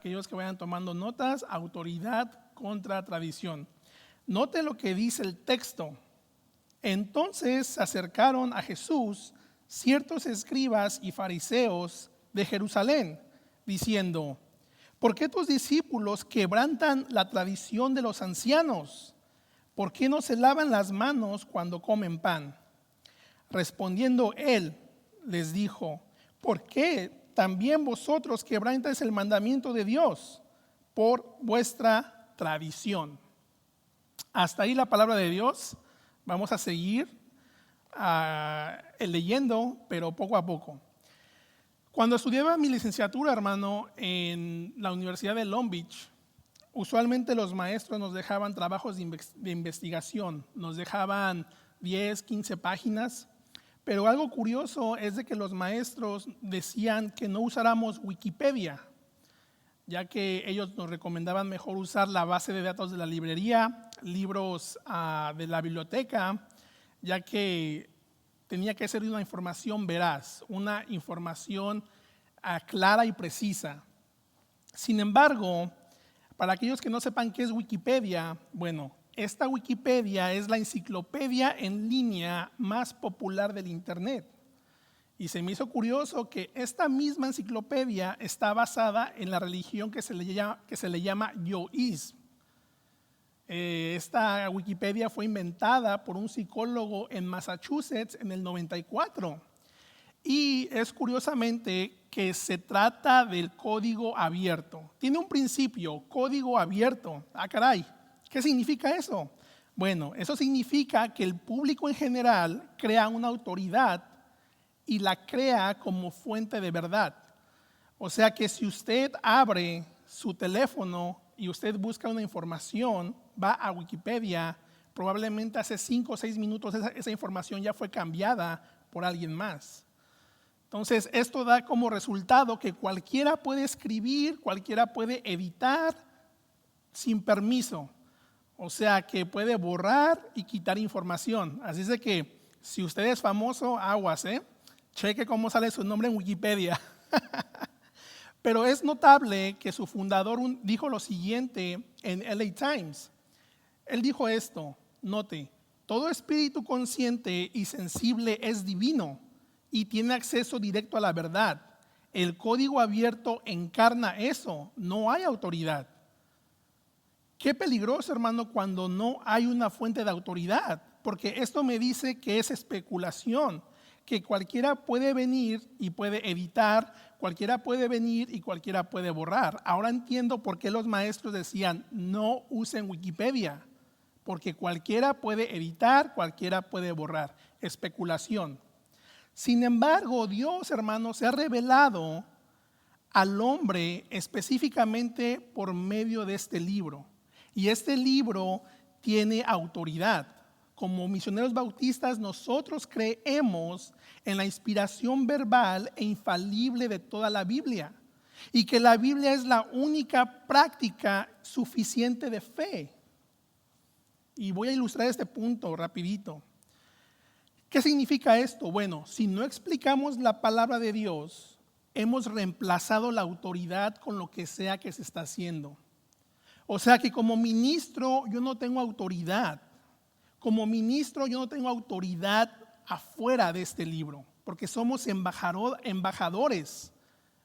Aquellos que vayan tomando notas, autoridad contra tradición. Note lo que dice el texto. Entonces se acercaron a Jesús ciertos escribas y fariseos de Jerusalén, diciendo: ¿por qué tus discípulos quebrantan la tradición de los ancianos? ¿Por qué no se lavan las manos cuando comen pan? Respondiendo él, les dijo: ¿por qué también vosotros quebrantáis el mandamiento de Dios por vuestra tradición? Hasta ahí la palabra de Dios. Vamos a seguir leyendo, pero poco a poco. Cuando estudiaba mi licenciatura, hermano, en la Universidad de Long Beach, usualmente los maestros nos dejaban trabajos de investigación, nos dejaban 10, 15 páginas, pero algo curioso es de que los maestros decían que no usáramos Wikipedia, ya que ellos nos recomendaban mejor usar la base de datos de la librería, libros de la biblioteca, ya que tenía que ser una información veraz, una información clara y precisa. Sin embargo, para aquellos que no sepan qué es Wikipedia, bueno, esta Wikipedia es la enciclopedia en línea más popular del Internet. Y se me hizo curioso que esta misma enciclopedia está basada en la religión que se le llama yoísmo. Esta Wikipedia fue inventada por un psicólogo en Massachusetts en el 94. Y es curiosamente que se trata del código abierto. Tiene un principio, código abierto. Ah, caray, ¿qué significa eso? Bueno, eso significa que el público en general crea una autoridad y la crea como fuente de verdad. O sea que si usted abre su teléfono y usted busca una información, va a Wikipedia, probablemente hace 5 o 6 minutos esa información ya fue cambiada por alguien más. Entonces, esto da como resultado que cualquiera puede escribir, cualquiera puede editar sin permiso. O sea que puede borrar y quitar información. Así es de que si usted es famoso, aguas, cheque cómo sale su nombre en Wikipedia. Pero es notable que su fundador dijo lo siguiente en LA Times. Él dijo esto, note: todo espíritu consciente y sensible es divino y tiene acceso directo a la verdad. El código abierto encarna eso, no hay autoridad. Qué peligroso, hermano, cuando no hay una fuente de autoridad, porque esto me dice que es especulación, que cualquiera puede venir y puede editar, cualquiera puede venir y cualquiera puede borrar. Ahora entiendo por qué los maestros decían: no usen Wikipedia, porque cualquiera puede editar, cualquiera puede borrar. Especulación. Sin embargo, Dios, hermano, se ha revelado al hombre específicamente por medio de este libro. Y este libro tiene autoridad. Como misioneros bautistas, nosotros creemos en la inspiración verbal e infalible de toda la Biblia, y que la Biblia es la única práctica suficiente de fe. Y voy a ilustrar este punto rapidito. ¿Qué significa esto? Bueno, si no explicamos la palabra de Dios, hemos reemplazado la autoridad con lo que sea que se está haciendo. O sea que como ministro yo no tengo autoridad. Como ministro yo no tengo autoridad afuera de este libro, porque somos embajadores.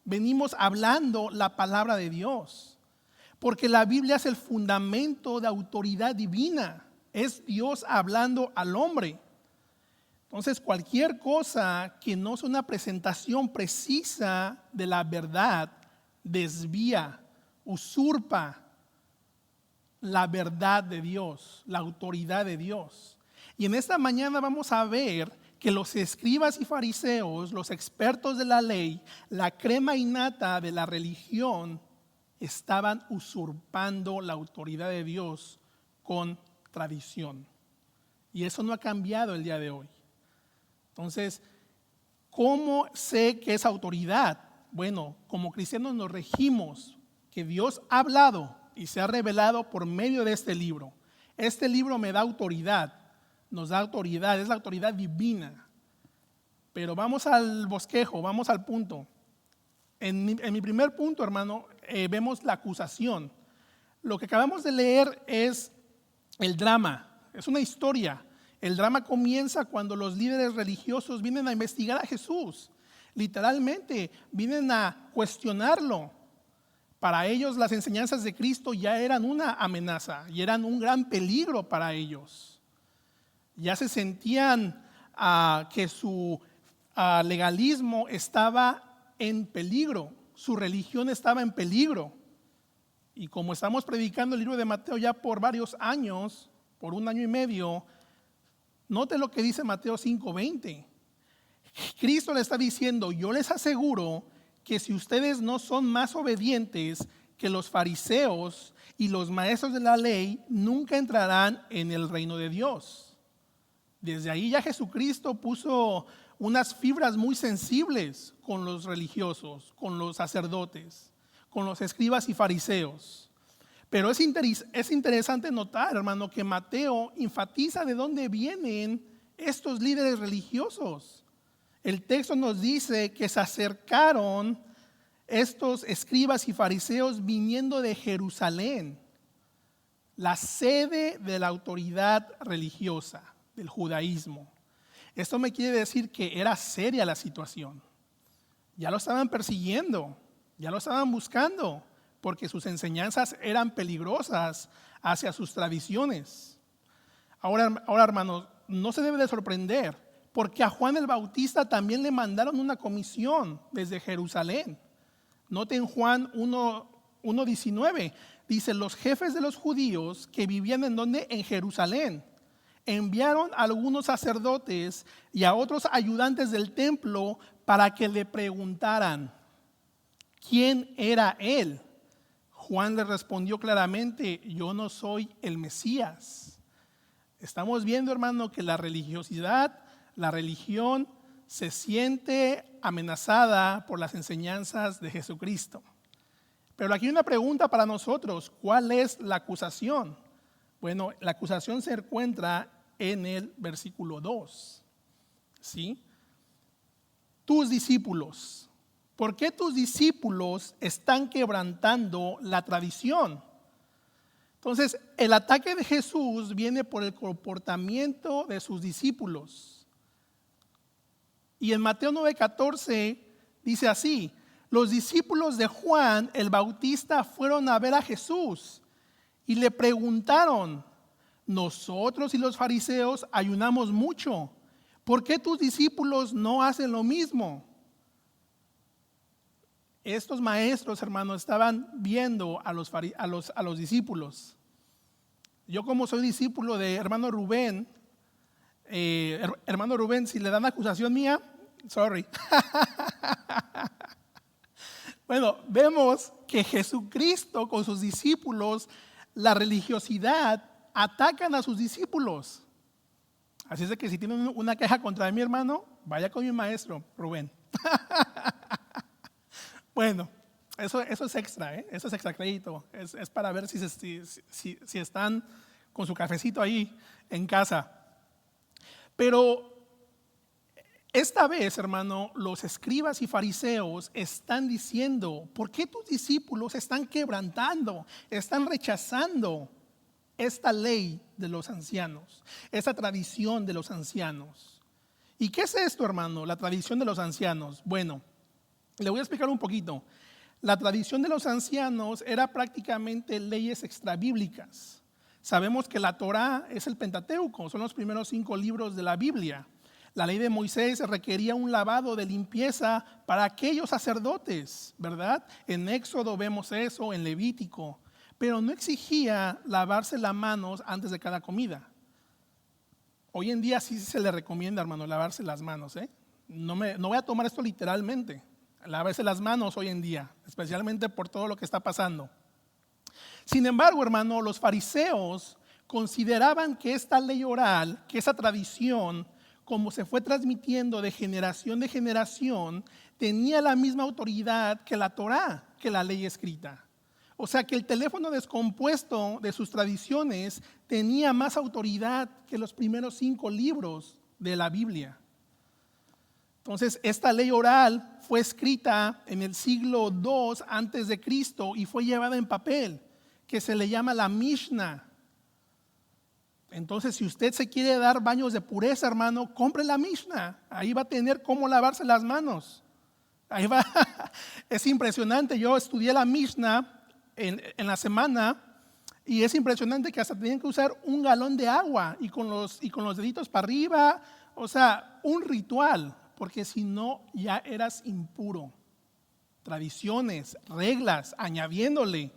Venimos hablando la palabra de Dios, porque la Biblia es el fundamento de autoridad divina. Es Dios hablando al hombre. Entonces, cualquier cosa que no es una presentación precisa de la verdad desvía, usurpa la verdad de Dios, la autoridad de Dios. Y en esta mañana vamos a ver que los escribas y fariseos, los expertos de la ley, la crema innata de la religión, estaban usurpando la autoridad de Dios con tradición. Y eso no ha cambiado el día de hoy. Entonces, ¿cómo sé que es autoridad? Bueno, como cristianos nos regimos que Dios ha hablado y se ha revelado por medio de este libro. Este libro me da autoridad, nos da autoridad, es la autoridad divina. Pero vamos al bosquejo, vamos al punto. En mi primer punto, hermano, vemos la acusación. Lo que acabamos de leer es el drama, es una historia. El drama comienza cuando los líderes religiosos vienen a investigar a Jesús. Literalmente, vienen a cuestionarlo. Para ellos las enseñanzas de Cristo ya eran una amenaza y eran un gran peligro para ellos. Ya se sentían que su legalismo estaba en peligro, su religión estaba en peligro. Y como estamos predicando el libro de Mateo ya por varios años, por 1 año y medio, note lo que dice Mateo 5:20. Cristo le está diciendo, yo les aseguro que si ustedes no son más obedientes que los fariseos y los maestros de la ley, nunca entrarán en el reino de Dios. Desde ahí ya Jesucristo puso unas fibras muy sensibles con los religiosos, con los sacerdotes, con los escribas y fariseos. Pero es interesante notar, hermano, que Mateo enfatiza de dónde vienen estos líderes religiosos. El texto nos dice que se acercaron estos escribas y fariseos viniendo de Jerusalén, la sede de la autoridad religiosa del judaísmo. Esto me quiere decir que era seria la situación. Ya lo estaban persiguiendo, ya lo estaban buscando, porque sus enseñanzas eran peligrosas hacia sus tradiciones. Ahora, hermanos, no se debe de sorprender, porque a Juan el Bautista también le mandaron una comisión desde Jerusalén. Noten Juan 1:19, dice, los jefes de los judíos que vivían en Jerusalén, enviaron a algunos sacerdotes y a otros ayudantes del templo para que le preguntaran quién era él. Juan le respondió claramente, yo no soy el Mesías. Estamos viendo, hermano, que la religiosidad, la religión se siente amenazada por las enseñanzas de Jesucristo. Pero aquí hay una pregunta para nosotros, ¿cuál es la acusación? Bueno, la acusación se encuentra en el versículo 2. ¿Sí? Tus discípulos. ¿Por qué tus discípulos están quebrantando la tradición? Entonces, el ataque de Jesús viene por el comportamiento de sus discípulos. Y en Mateo 9:14 dice así, los discípulos de Juan el Bautista fueron a ver a Jesús y le preguntaron, nosotros y los fariseos ayunamos mucho, ¿por qué tus discípulos no hacen lo mismo? Estos maestros, hermanos, estaban viendo a los discípulos. Yo como soy discípulo de hermano Rubén, hermano Rubén, si le dan acusación mía, sorry. Bueno, vemos que Jesucristo con sus discípulos, la religiosidad, atacan a sus discípulos. Así es de que si tienen una queja contra mi hermano, vaya con mi maestro, Rubén. Bueno, eso es extra, eso es extra crédito. Es para ver si están con su cafecito ahí en casa. Pero esta vez, hermano, los escribas y fariseos están diciendo, ¿por qué tus discípulos están quebrantando, están rechazando esta ley de los ancianos, esta tradición de los ancianos? ¿Y qué es esto, hermano, la tradición de los ancianos? Bueno, le voy a explicar un poquito. La tradición de los ancianos era prácticamente leyes extrabíblicas. Sabemos que la Torá es el Pentateuco, son los primeros 5 libros de la Biblia. La ley de Moisés requería un lavado de limpieza para aquellos sacerdotes, ¿verdad? En Éxodo vemos eso, en Levítico, pero no exigía lavarse las manos antes de cada comida. Hoy en día sí se le recomienda, hermano, lavarse las manos, No voy a tomar esto literalmente. Lávese las manos hoy en día, especialmente por todo lo que está pasando. Sin embargo, hermano, los fariseos consideraban que esta ley oral, que esa tradición, como se fue transmitiendo de generación, tenía la misma autoridad que la Torá, que la ley escrita. O sea que el teléfono descompuesto de sus tradiciones tenía más autoridad que los primeros 5 libros de la Biblia. Entonces, esta ley oral fue escrita en el siglo II antes de Cristo y fue llevada en papel, que se le llama la Mishnah. Entonces, si usted se quiere dar baños de pureza, hermano, compre la Mishnah. Ahí va a tener cómo lavarse las manos. Ahí va. Es impresionante. Yo estudié la Mishnah en la semana y es impresionante que hasta tenían que usar un galón de agua y con los deditos para arriba. O sea, un ritual, porque si no ya eras impuro. Tradiciones, reglas, añadiéndole.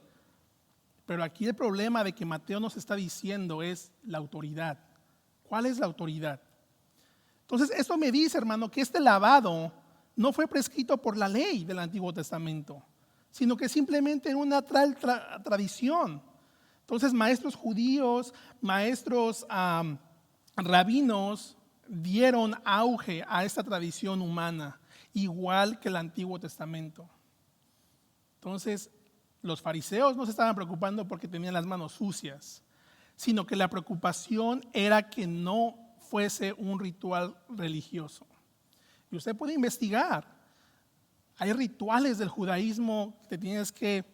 Pero aquí el problema de que Mateo nos está diciendo es la autoridad. ¿Cuál es la autoridad? Entonces, esto me dice, hermano, que este lavado no fue prescrito por la ley del Antiguo Testamento, sino que simplemente en una tradición. Entonces, maestros judíos, maestros rabinos dieron auge a esta tradición humana, igual que el Antiguo Testamento. Entonces, los fariseos no se estaban preocupando porque tenían las manos sucias, sino que la preocupación era que no fuese un ritual religioso. Y usted puede investigar. Hay rituales del judaísmo que te tienes que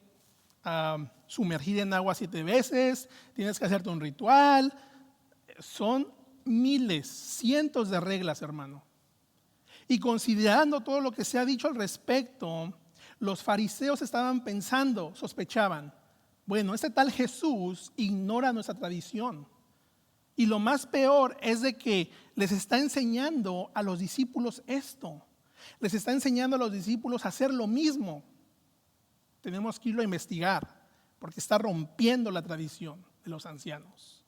sumergir en agua 7 veces, tienes que hacerte un ritual. Son miles, cientos de reglas, hermano. Y considerando todo lo que se ha dicho al respecto, los fariseos estaban pensando, sospechaban, bueno, este tal Jesús ignora nuestra tradición. Y lo más peor es de que les está enseñando a los discípulos esto. Les está enseñando a los discípulos a hacer lo mismo. Tenemos que irlo a investigar, porque está rompiendo la tradición de los ancianos.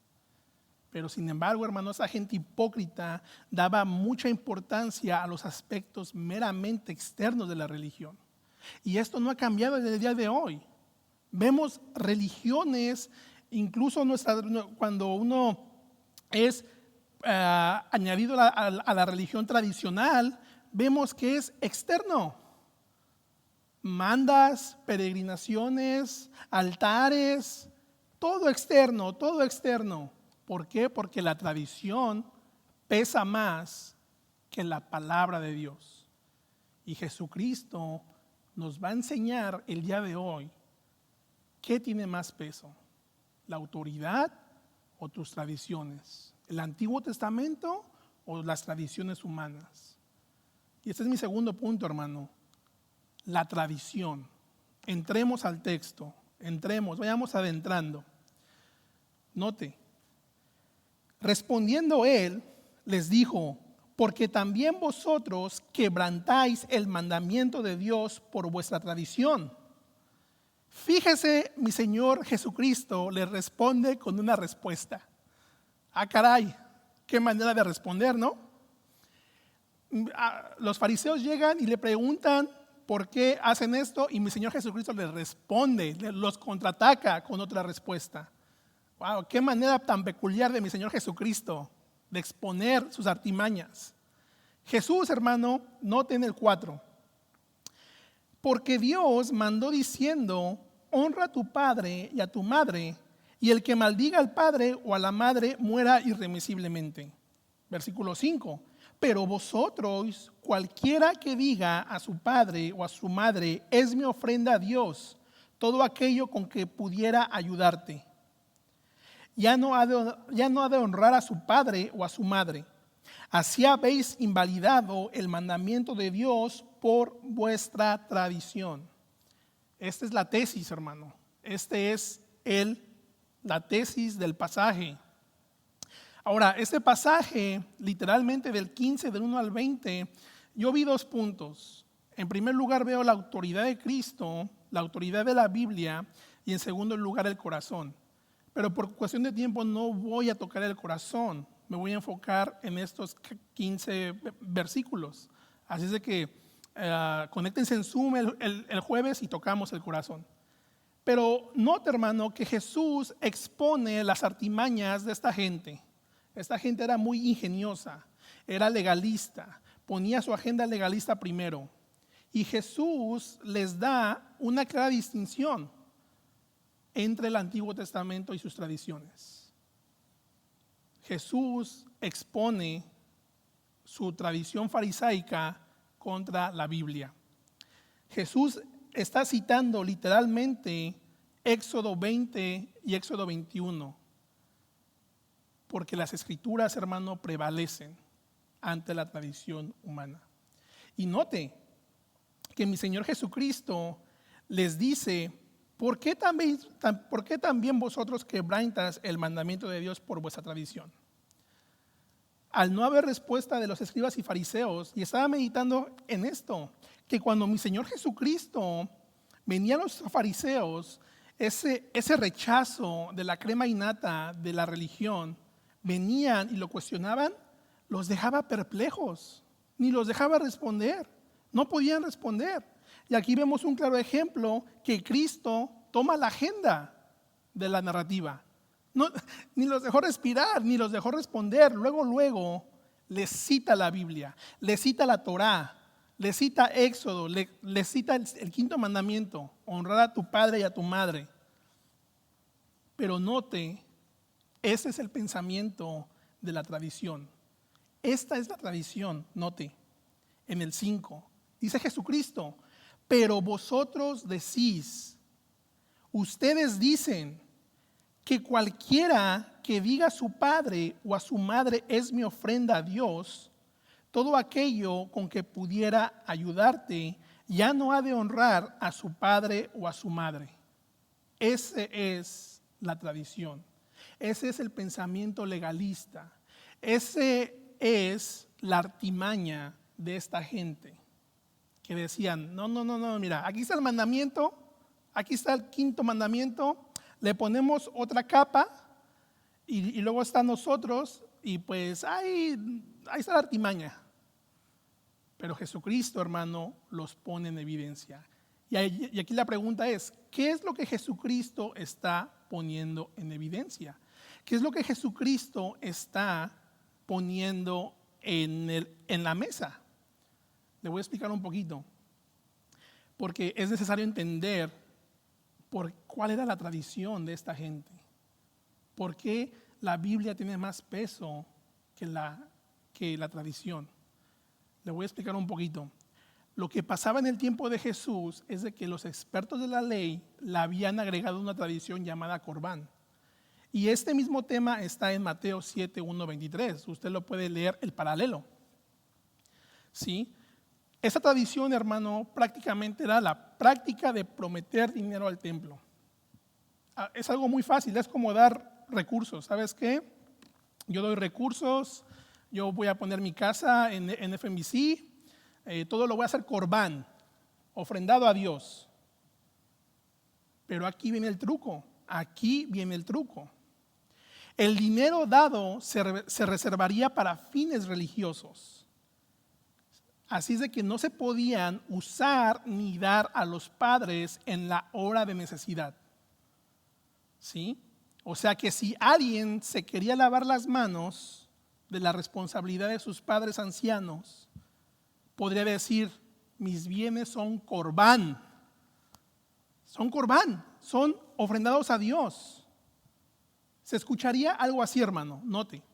Pero sin embargo, hermanos, esa gente hipócrita daba mucha importancia a los aspectos meramente externos de la religión. Y esto no ha cambiado desde el día de hoy. Vemos religiones, incluso cuando uno es añadido a la religión tradicional, vemos que es externo. Mandas, peregrinaciones, altares, todo externo, todo externo. ¿Por qué? Porque la tradición pesa más que la palabra de Dios. Y Jesucristo nos va a enseñar el día de hoy qué tiene más peso, la autoridad o tus tradiciones, el Antiguo Testamento o las tradiciones humanas. Y este es mi segundo punto, hermano, la tradición. Entremos al texto, vayamos adentrando. Note, respondiendo él, les dijo: porque también vosotros quebrantáis el mandamiento de Dios por vuestra tradición. Fíjese, mi Señor Jesucristo le responde con una respuesta. Ah, caray, qué manera de responder, ¿no? Los fariseos llegan y le preguntan por qué hacen esto y mi Señor Jesucristo les responde, los contraataca con otra respuesta. Wow, qué manera tan peculiar de mi Señor Jesucristo de exponer sus artimañas. Jesús, hermano, noten el 4. Porque Dios mandó diciendo: honra a tu padre y a tu madre, y el que maldiga al padre o a la madre muera irremisiblemente. Versículo 5. Pero vosotros, cualquiera que diga a su padre o a su madre: es mi ofrenda a Dios, todo aquello con que pudiera ayudarte, ya no ha de honrar a su padre o a su madre. Así habéis invalidado el mandamiento de Dios por vuestra tradición. Esta es la tesis, hermano. Este es la tesis del pasaje. Ahora, este pasaje, literalmente del 15, del 1 al 20, yo vi 2 puntos. En primer lugar veo la autoridad de Cristo, la autoridad de la Biblia, y en segundo lugar el corazón. Pero por cuestión de tiempo no voy a tocar el corazón. Me voy a enfocar en estos 15 versículos. Así es de que conéctense en Zoom el jueves y tocamos el corazón. Pero note, hermano, que Jesús expone las artimañas de esta gente. Esta gente era muy ingeniosa, era legalista, ponía su agenda legalista primero. Y Jesús les da una clara distinción entre el Antiguo Testamento y sus tradiciones. Jesús expone su tradición farisaica contra la Biblia. Jesús está citando literalmente Éxodo 20 y Éxodo 21, porque las escrituras, hermano, prevalecen ante la tradición humana. Y note que mi Señor Jesucristo les dice: ¿por qué también vosotros quebrantáis el mandamiento de Dios por vuestra tradición? Al no haber respuesta de los escribas y fariseos, y estaba meditando en esto, que cuando mi Señor Jesucristo venía a los fariseos, ese rechazo de la crema innata de la religión, venían y lo cuestionaban, los dejaba perplejos, ni los dejaba responder, no podían responder. Y aquí vemos un claro ejemplo que Cristo toma la agenda de la narrativa. No, ni los dejó respirar, ni los dejó responder. Luego les cita la Biblia, les cita la Torá, les cita Éxodo, les cita el quinto mandamiento: honrar a tu padre y a tu madre. Pero note, ese es el pensamiento de la tradición. Esta es la tradición, note, en el 5. Dice Jesucristo: pero vosotros decís, ustedes dicen, que cualquiera que diga a su padre o a su madre es mi ofrenda a Dios, todo aquello con que pudiera ayudarte ya no ha de honrar a su padre o a su madre. Esa es la tradición. Ese es el pensamiento legalista. Ese es la artimaña de esta gente que decían: no, mira, aquí está el mandamiento, aquí está el quinto mandamiento, le ponemos otra capa y luego está nosotros, y pues ahí está la artimaña. Pero Jesucristo, hermano, los pone en evidencia. Y aquí la pregunta es: ¿qué es lo que Jesucristo está poniendo en evidencia? ¿Qué es lo que Jesucristo está poniendo en la mesa? Le voy a explicar un poquito, porque es necesario entender cuál era la tradición de esta gente. ¿Por qué la Biblia tiene más peso que la tradición? Le voy a explicar un poquito. Lo que pasaba en el tiempo de Jesús es de que los expertos de la ley le habían agregado una tradición llamada Corbán. Y este mismo tema está en Mateo 7, 1, 23. Usted lo puede leer, el paralelo. ¿Sí? Esa tradición, hermano, prácticamente era la práctica de prometer dinero al templo. Es algo muy fácil, es como dar recursos. ¿Sabes qué? Yo doy recursos, yo voy a poner mi casa en FMBC, todo lo voy a hacer corbán, ofrendado a Dios. Pero aquí viene el truco, El dinero dado se reservaría para fines religiosos. Así es de que no se podían usar ni dar a los padres en la hora de necesidad. ¿Sí? O sea que si alguien se quería lavar las manos de la responsabilidad de sus padres ancianos, podría decir: mis bienes son corbán, son ofrendados a Dios. Se escucharía algo así, hermano, note: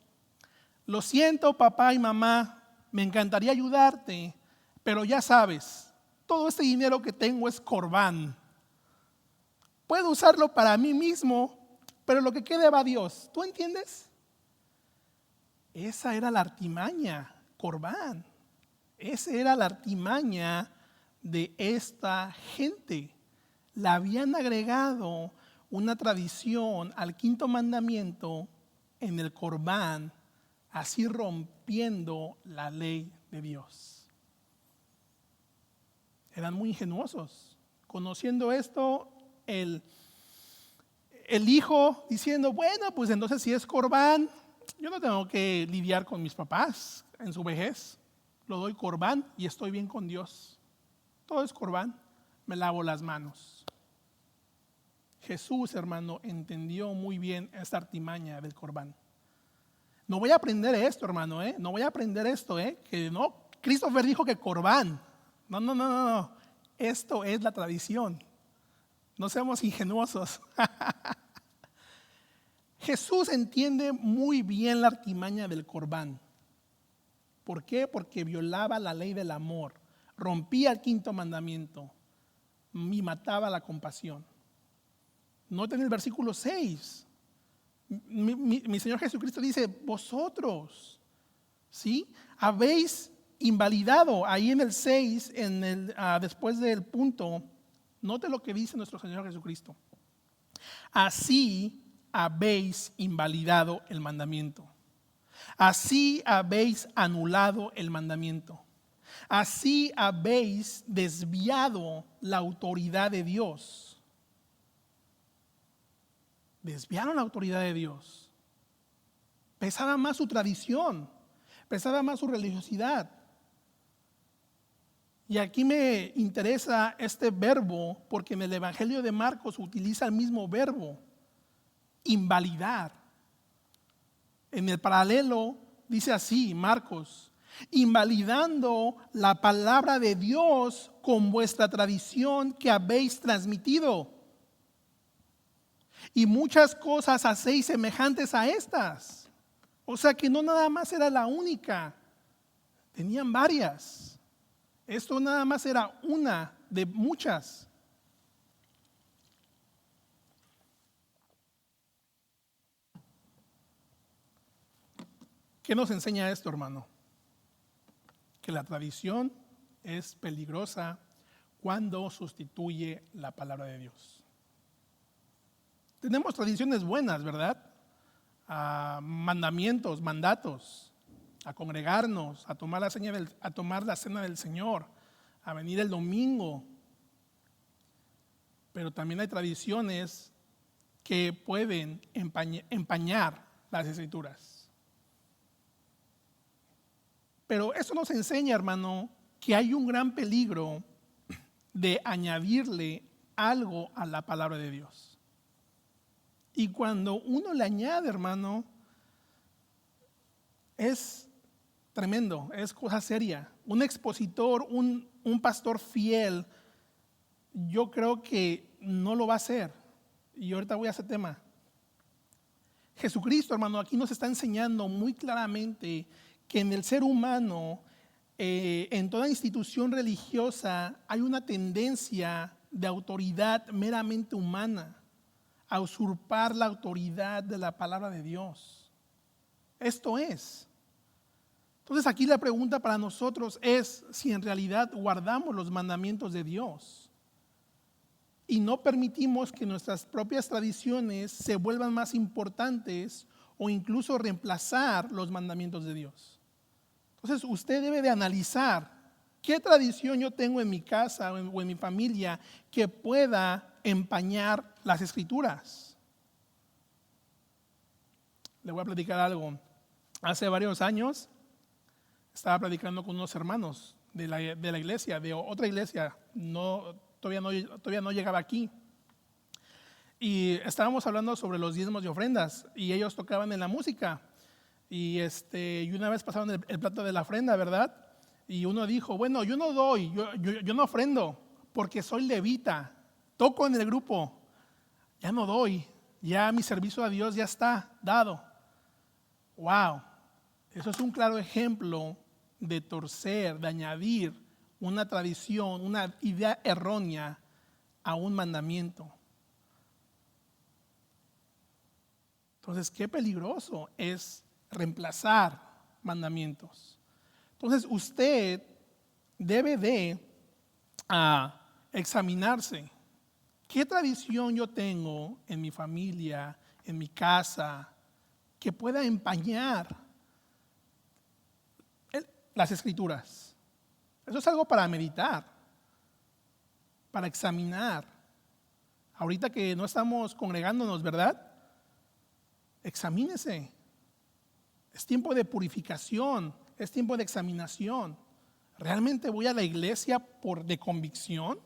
lo siento, papá y mamá, me encantaría ayudarte, pero ya sabes, todo este dinero que tengo es corbán. Puedo usarlo para mí mismo, pero lo que quede va a Dios. ¿Tú entiendes? Esa era la artimaña, corbán. Esa era la artimaña de esta gente. Le habían agregado una tradición al quinto mandamiento en el corbán, así rompiendo la ley de Dios. Eran muy ingenuosos. Conociendo esto, el hijo diciendo: bueno, pues entonces si es corbán, yo no tengo que lidiar con mis papás en su vejez. Lo doy corbán y estoy bien con Dios. Todo es corbán, me lavo las manos. Jesús, hermano, entendió muy bien esta artimaña del corbán. No voy a aprender esto, hermano, no voy a aprender esto, que no, Christopher dijo que corbán. No. Esto es la tradición. No seamos ingenuosos. Jesús entiende muy bien la artimaña del corbán. ¿Por qué? Porque violaba la ley del amor. rompía el quinto mandamiento y mataba la compasión. Noten el versículo 6. Mi Señor Jesucristo dice, vosotros, ¿sí? Habéis invalidado, ahí en el 6, después del punto, note lo que dice nuestro Señor Jesucristo. Así habéis invalidado el mandamiento. Así habéis anulado el mandamiento. Así habéis desviado la autoridad de Dios. Desviaron la autoridad de Dios. Pesaba más su tradición, pesaba más su religiosidad. Y aquí me interesa este verbo porque en el Evangelio de Marcos utiliza el mismo verbo, invalidar. En el paralelo dice así, Marcos, invalidando la palabra de Dios con vuestra tradición que habéis transmitido. Y muchas cosas hacéis semejantes a estas. O sea que no nada más era la única, tenían varias. Esto nada más era una de muchas. ¿Qué nos enseña esto, hermano? Que la tradición es peligrosa cuando sustituye la palabra de Dios. Tenemos tradiciones buenas, ¿verdad? Mandamientos, mandatos, a congregarnos, a tomar la cena del Señor, a venir el domingo. Pero también hay tradiciones que pueden empañar las Escrituras. Pero eso nos enseña, hermano, que hay un gran peligro de añadirle algo a la palabra de Dios. Y cuando uno le añade, hermano, es tremendo, es cosa seria. Un expositor, un pastor fiel, yo creo que no lo va a hacer. Y ahorita voy a ese tema. Jesucristo, hermano, aquí nos está enseñando muy claramente que en el ser humano, en toda institución religiosa, hay una tendencia de autoridad meramente humana, a usurpar la autoridad de la palabra de Dios. Esto es. Entonces aquí la pregunta para nosotros es si en realidad guardamos los mandamientos de Dios y no permitimos que nuestras propias tradiciones se vuelvan más importantes o incluso reemplazar los mandamientos de Dios. Entonces usted debe de analizar qué tradición yo tengo en mi casa o en mi familia que pueda empañar las Escrituras. Le voy a platicar algo. Hace varios años estaba platicando con unos hermanos de la iglesia, de otra iglesia, todavía no llegaba aquí. Y estábamos hablando sobre los diezmos y ofrendas y ellos tocaban en la música. Y una vez pasaron el plato de la ofrenda, ¿verdad? Y uno dijo, bueno, yo no doy, yo no ofrendo porque soy levita. Toco en el grupo, ya no doy, ya mi servicio a Dios ya está dado. Wow, eso es un claro ejemplo de torcer, de añadir una tradición, una idea errónea a un mandamiento. Entonces, qué peligroso es reemplazar mandamientos. Entonces, usted debe de examinarse. ¿Qué tradición yo tengo en mi familia, en mi casa, que pueda empañar las Escrituras? Eso es algo para meditar, para examinar. Ahorita que no estamos congregándonos, ¿verdad? Examínese. Es tiempo de purificación, es tiempo de examinación. ¿Realmente voy a la iglesia de convicción?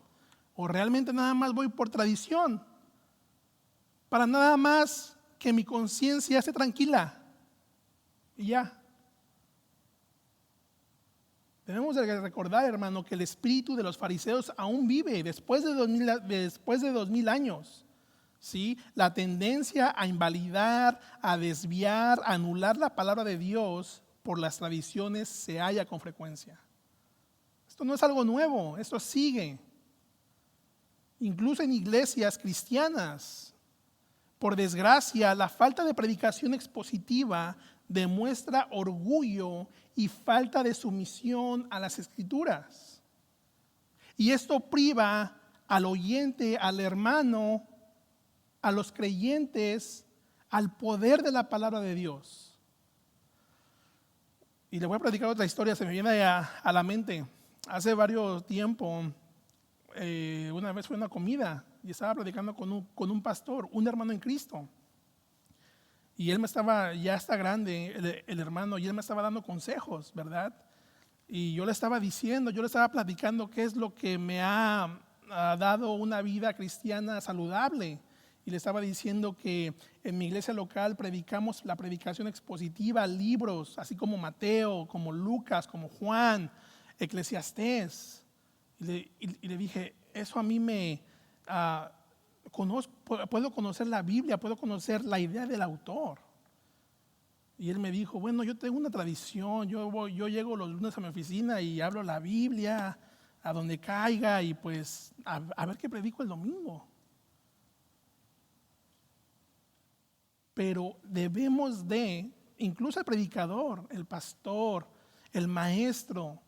¿O realmente nada más voy por tradición? Para nada más que mi conciencia esté tranquila. Y ya. Tenemos que recordar, hermano, que el espíritu de los fariseos aún vive después de 2000 años. ¿Sí? La tendencia a invalidar, a desviar, a anular la palabra de Dios por las tradiciones se halla con frecuencia. Esto no es algo nuevo, esto sigue. Incluso en iglesias cristianas, por desgracia, la falta de predicación expositiva demuestra orgullo y falta de sumisión a las Escrituras. Y esto priva al oyente, al hermano, a los creyentes, al poder de la palabra de Dios. Y le voy a platicar otra historia, se me viene a la mente. Hace varios tiempos, una vez fue una comida y estaba platicando con un pastor, un hermano en Cristo. Y él ya está grande, el hermano, y él me estaba dando consejos, ¿verdad? Y yo le estaba diciendo, yo le estaba platicando qué es lo que me ha dado una vida cristiana saludable. Y le estaba diciendo que en mi iglesia local predicamos la predicación expositiva, libros, así como Mateo, como Lucas, como Juan, Eclesiastés. Y le dije, eso a mí puedo conocer la Biblia, puedo conocer la idea del autor. Y él me dijo, bueno, yo tengo una tradición, yo llego los lunes a mi oficina y hablo la Biblia a donde caiga y pues a ver qué predico el domingo. Pero debemos de, incluso el predicador, el pastor, el maestro,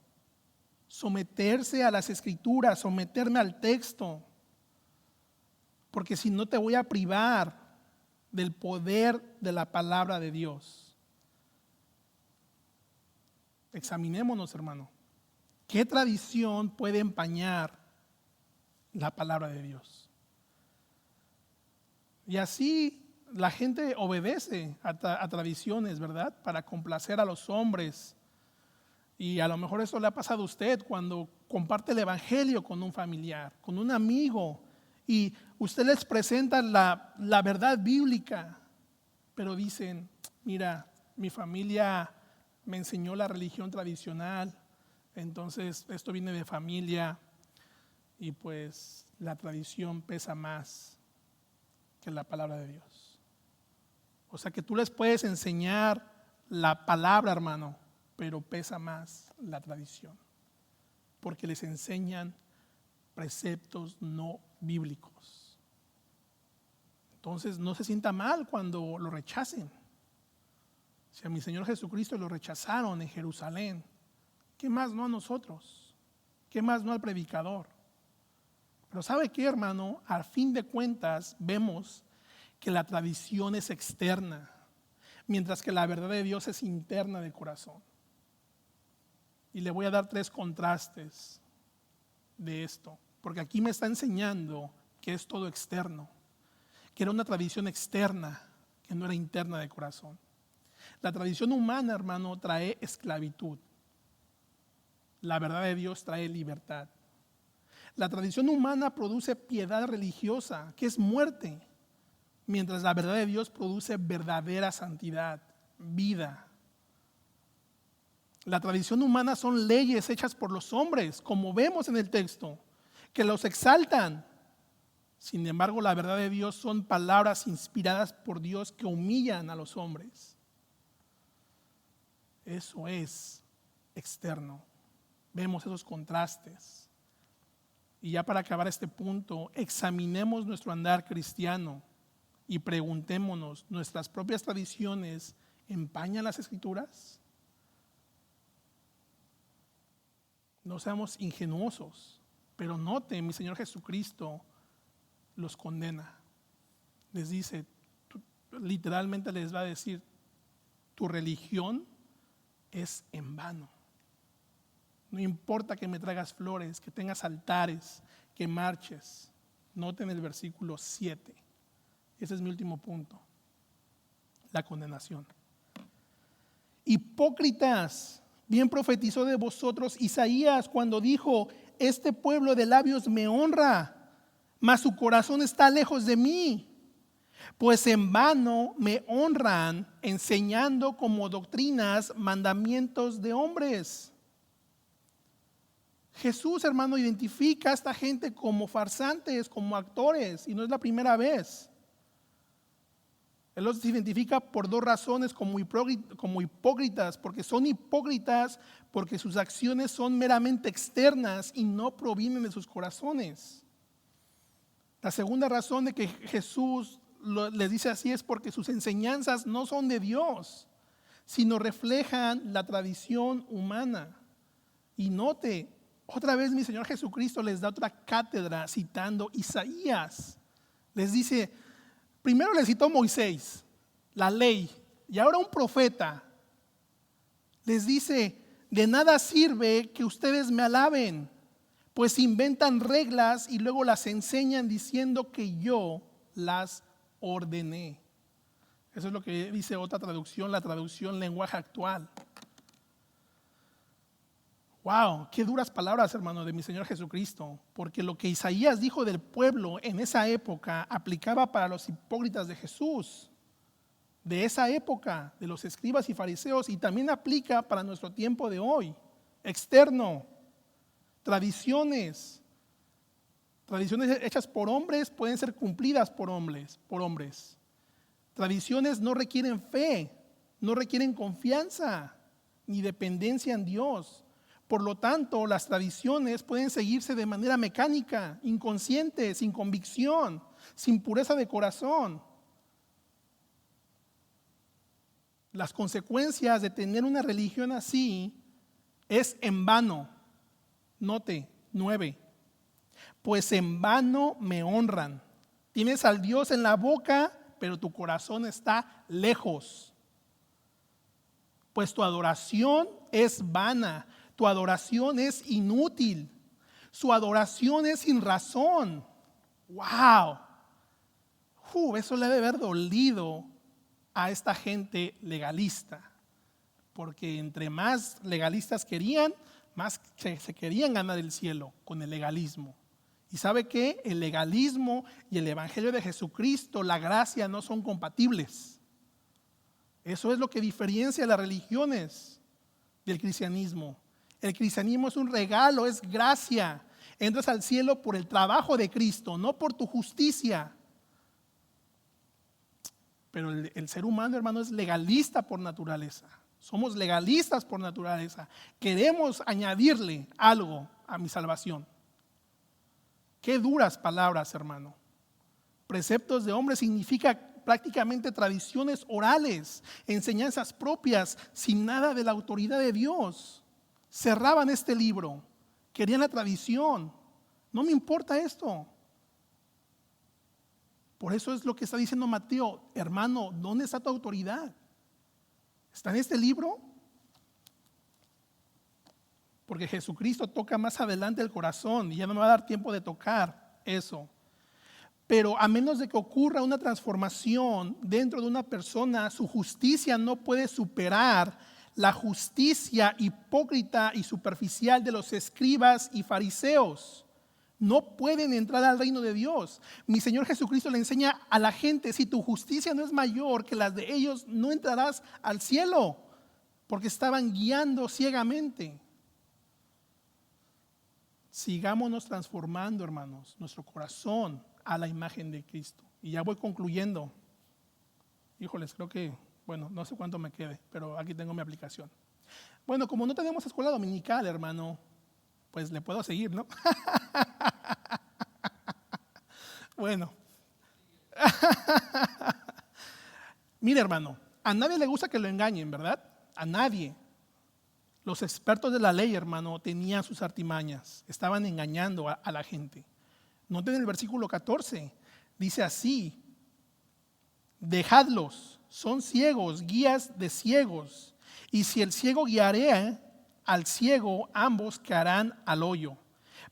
someterse a las Escrituras, someterme al texto, porque si no te voy a privar del poder de la palabra de Dios. Examinémonos, hermano. ¿Qué tradición puede empañar la palabra de Dios? Y así la gente obedece a tradiciones, ¿verdad? Para complacer a los hombres. Y a lo mejor eso le ha pasado a usted cuando comparte el evangelio con un familiar, con un amigo, y usted les presenta la verdad bíblica, pero dicen, mira, mi familia me enseñó la religión tradicional, entonces esto viene de familia y pues la tradición pesa más que la palabra de Dios. O sea que tú les puedes enseñar la palabra, hermano, pero pesa más la tradición, porque les enseñan preceptos no bíblicos. Entonces no se sienta mal cuando lo rechacen. Si a mi Señor Jesucristo lo rechazaron en Jerusalén, ¿qué más no a nosotros? ¿Qué más no al predicador? Pero ¿sabe qué, hermano? Al fin de cuentas vemos que la tradición es externa, mientras que la verdad de Dios es interna de corazón. Y le voy a dar 3 contrastes de esto, porque aquí me está enseñando que es todo externo, que era una tradición externa, que no era interna de corazón. La tradición humana, hermano, trae esclavitud. La verdad de Dios trae libertad. La tradición humana produce piedad religiosa, que es muerte, mientras la verdad de Dios produce verdadera santidad, vida. La tradición humana son leyes hechas por los hombres, como vemos en el texto, que los exaltan. Sin embargo, la verdad de Dios son palabras inspiradas por Dios que humillan a los hombres. Eso es externo. Vemos esos contrastes. Y ya para acabar este punto, examinemos nuestro andar cristiano y preguntémonos, ¿nuestras propias tradiciones empañan las Escrituras? No seamos ingenuosos, pero noten, mi Señor Jesucristo los condena. Les dice, literalmente les va a decir, tu religión es en vano. No importa que me traigas flores, que tengas altares, que marches. Noten el versículo 7. Ese es mi último punto. La condenación. Hipócritas, bien profetizó de vosotros Isaías cuando dijo, este pueblo de labios me honra, mas su corazón está lejos de mí. Pues en vano me honran enseñando como doctrinas mandamientos de hombres. Jesús, hermano, identifica a esta gente como farsantes, como actores, y no es la primera vez. Él los identifica por dos razones como hipócritas, porque son hipócritas porque sus acciones son meramente externas y no provienen de sus corazones. La segunda razón de que Jesús les dice así es porque sus enseñanzas no son de Dios, sino reflejan la tradición humana. Y note, otra vez mi Señor Jesucristo les da otra cátedra citando Isaías. Les dice, primero les citó Moisés, la ley, y ahora un profeta. Les dice, de nada sirve que ustedes me alaben, pues inventan reglas y luego las enseñan diciendo que yo las ordené. Eso es lo que dice otra traducción, la traducción lenguaje actual. Wow, qué duras palabras, hermano, de mi Señor Jesucristo, porque lo que Isaías dijo del pueblo en esa época aplicaba para los hipócritas de Jesús, de esa época, de los escribas y fariseos, y también aplica para nuestro tiempo de hoy. Externo, tradiciones hechas por hombres pueden ser cumplidas por hombres. Tradiciones no requieren fe, no requieren confianza ni dependencia en Dios. Por lo tanto, las tradiciones pueden seguirse de manera mecánica, inconsciente, sin convicción, sin pureza de corazón. Las consecuencias de tener una religión así es en vano. Note, 9. Pues en vano me honran. Tienes al Dios en la boca, pero tu corazón está lejos. Pues tu adoración es vana. Tu adoración es inútil. Su adoración es sin razón. ¡Wow! Eso le debe haber dolido a esta gente legalista. Porque entre más legalistas querían, más se querían ganar el cielo con el legalismo. ¿Y sabe qué? El legalismo y el evangelio de Jesucristo, la gracia, no son compatibles. Eso es lo que diferencia las religiones del cristianismo. El cristianismo es un regalo, es gracia. Entras al cielo por el trabajo de Cristo, no por tu justicia. Pero el ser humano, hermano, es legalista por naturaleza. Somos legalistas por naturaleza. Queremos añadirle algo a mi salvación. Qué duras palabras, hermano. Preceptos de hombres significa prácticamente tradiciones orales, enseñanzas propias, sin nada de la autoridad de Dios. Cerraban este libro, querían la tradición. No me importa esto. Por eso es lo que está diciendo Mateo, hermano, ¿dónde está tu autoridad? ¿Está en este libro? Porque Jesucristo toca más adelante el corazón y ya no me va a dar tiempo de tocar eso. Pero a menos de que ocurra una transformación dentro de una persona, su justicia no puede superar la justicia hipócrita y superficial de los escribas y fariseos. No pueden entrar al reino de Dios. Mi Señor Jesucristo le enseña a la gente, si tu justicia no es mayor que las de ellos, no entrarás al cielo, porque estaban guiando ciegamente. Sigámonos transformando, hermanos, nuestro corazón a la imagen de Cristo. Y ya voy concluyendo. Híjoles, creo que, no sé cuánto me quede, pero aquí tengo mi aplicación. Bueno, como no tenemos escuela dominical, hermano, pues le puedo seguir, ¿no? Bueno. Mire, hermano, a nadie le gusta que lo engañen, ¿verdad? A nadie. Los expertos de la ley, hermano, tenían sus artimañas, estaban engañando a la gente. Noten el versículo 14, dice así: dejadlos, son ciegos, guías de ciegos, y si el ciego guiare al ciego, ambos caerán al hoyo.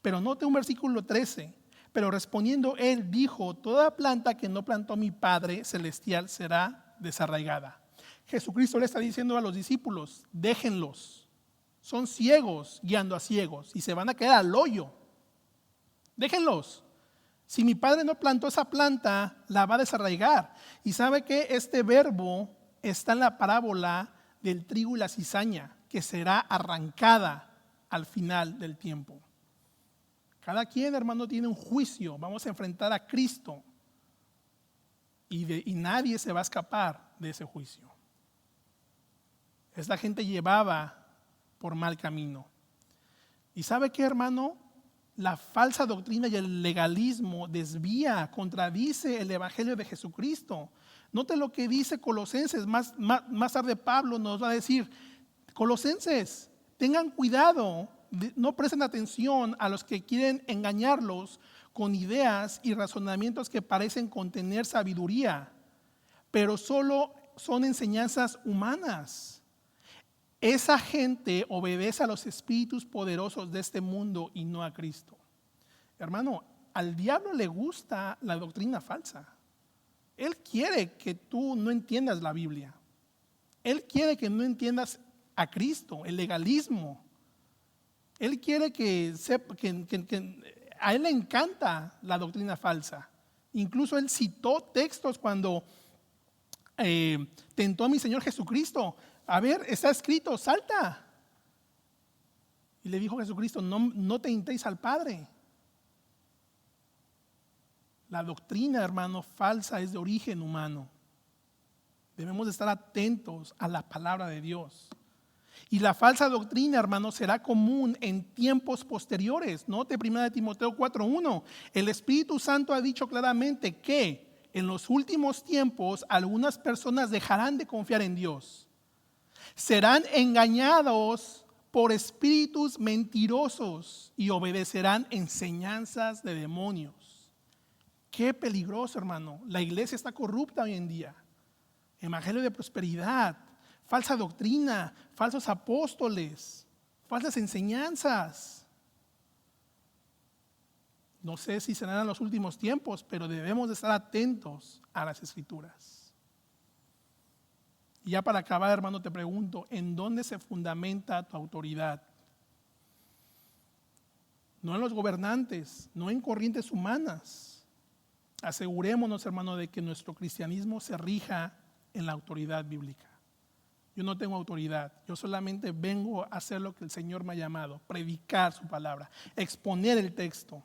Pero note un versículo 13, pero respondiendo él dijo: toda planta que no plantó mi Padre Celestial será desarraigada. Jesucristo le está diciendo a los discípulos: déjenlos. Son ciegos guiando a ciegos y se van a caer al hoyo. Déjenlos. Si mi Padre no plantó esa planta, la va a desarraigar. Y sabe que este verbo está en la parábola del trigo y la cizaña, que será arrancada al final del tiempo. Cada quien, hermano, tiene un juicio. Vamos a enfrentar a Cristo. y nadie se va a escapar de ese juicio. Esta gente llevaba por mal camino. ¿Y sabe qué, hermano? La falsa doctrina y el legalismo desvía, contradice el evangelio de Jesucristo. Note lo que dice Colosenses. Más tarde Pablo nos va a decir: Colosenses, tengan cuidado, no presten atención a los que quieren engañarlos con ideas y razonamientos que parecen contener sabiduría, pero solo son enseñanzas humanas. Esa gente obedece a los espíritus poderosos de este mundo y no a Cristo. Hermano, al diablo le gusta la doctrina falsa. Él quiere que tú no entiendas la Biblia. Él quiere que no entiendas a Cristo, el legalismo. Él quiere que a él le encanta la doctrina falsa. Incluso él citó textos cuando tentó a mi Señor Jesucristo. A ver, está escrito, salta. Y le dijo Jesucristo: no tentéis al Padre. La doctrina, hermano, falsa es de origen humano. Debemos de estar atentos a la palabra de Dios. Y la falsa doctrina, hermano, será común en tiempos posteriores. Note 1 Timoteo 4:1. El Espíritu Santo ha dicho claramente que en los últimos tiempos algunas personas dejarán de confiar en Dios. Serán engañados por espíritus mentirosos y obedecerán enseñanzas de demonios. Qué peligroso, hermano. La iglesia está corrupta hoy en día. Evangelio de prosperidad, falsa doctrina, falsos apóstoles, falsas enseñanzas. No sé si serán en los últimos tiempos, pero debemos de estar atentos a las Escrituras. Y ya para acabar, hermano, te pregunto: ¿en dónde se fundamenta tu autoridad? No en los gobernantes, no en corrientes humanas. Asegurémonos, hermano, de que nuestro cristianismo se rija en la autoridad bíblica. Yo no tengo autoridad, yo solamente vengo a hacer lo que el Señor me ha llamado: predicar su palabra, exponer el texto.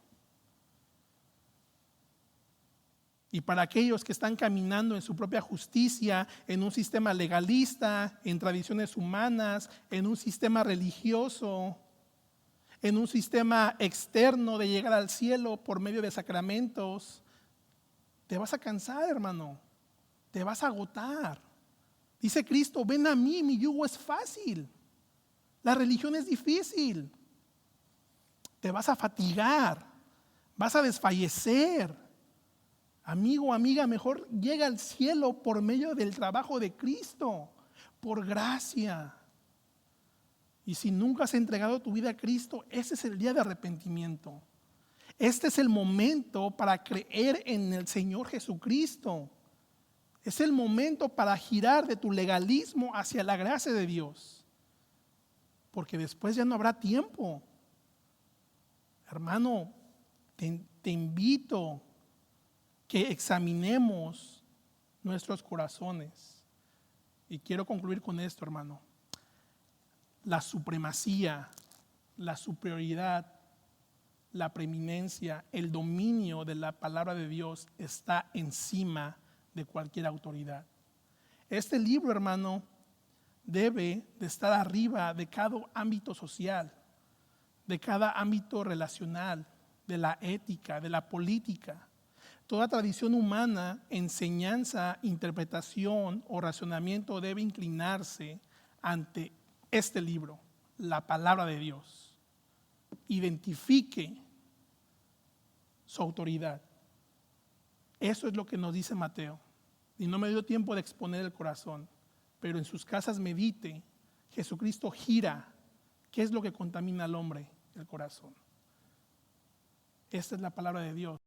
Y para aquellos que están caminando en su propia justicia, en un sistema legalista, en tradiciones humanas, en un sistema religioso, en un sistema externo de llegar al cielo por medio de sacramentos, te vas a cansar, hermano, te vas a agotar. Dice Cristo: ven a mí, mi yugo es fácil. La religión es difícil. Te vas a fatigar, vas a desfallecer. Amigo, amiga, mejor llega al cielo por medio del trabajo de Cristo, por gracia. Y si nunca has entregado tu vida a Cristo, ese es el día de arrepentimiento. Este es el momento para creer en el Señor Jesucristo. Es el momento para girar de tu legalismo hacia la gracia de Dios. Porque después ya no habrá tiempo. Hermano, te invito que examinemos nuestros corazones. Y quiero concluir con esto, hermano. La supremacía, la superioridad, la preeminencia, el dominio de la palabra de Dios está encima de cualquier autoridad. Este libro, hermano, debe de estar arriba de cada ámbito social, de cada ámbito relacional, de la ética, de la política. Toda tradición humana, enseñanza, interpretación o razonamiento debe inclinarse ante este libro, la palabra de Dios. Identifique su autoridad. Eso es lo que nos dice Mateo. Y no me dio tiempo de exponer el corazón, pero en sus casas medite. Jesucristo gira. ¿Qué es lo que contamina al hombre? El corazón. Esta es la palabra de Dios.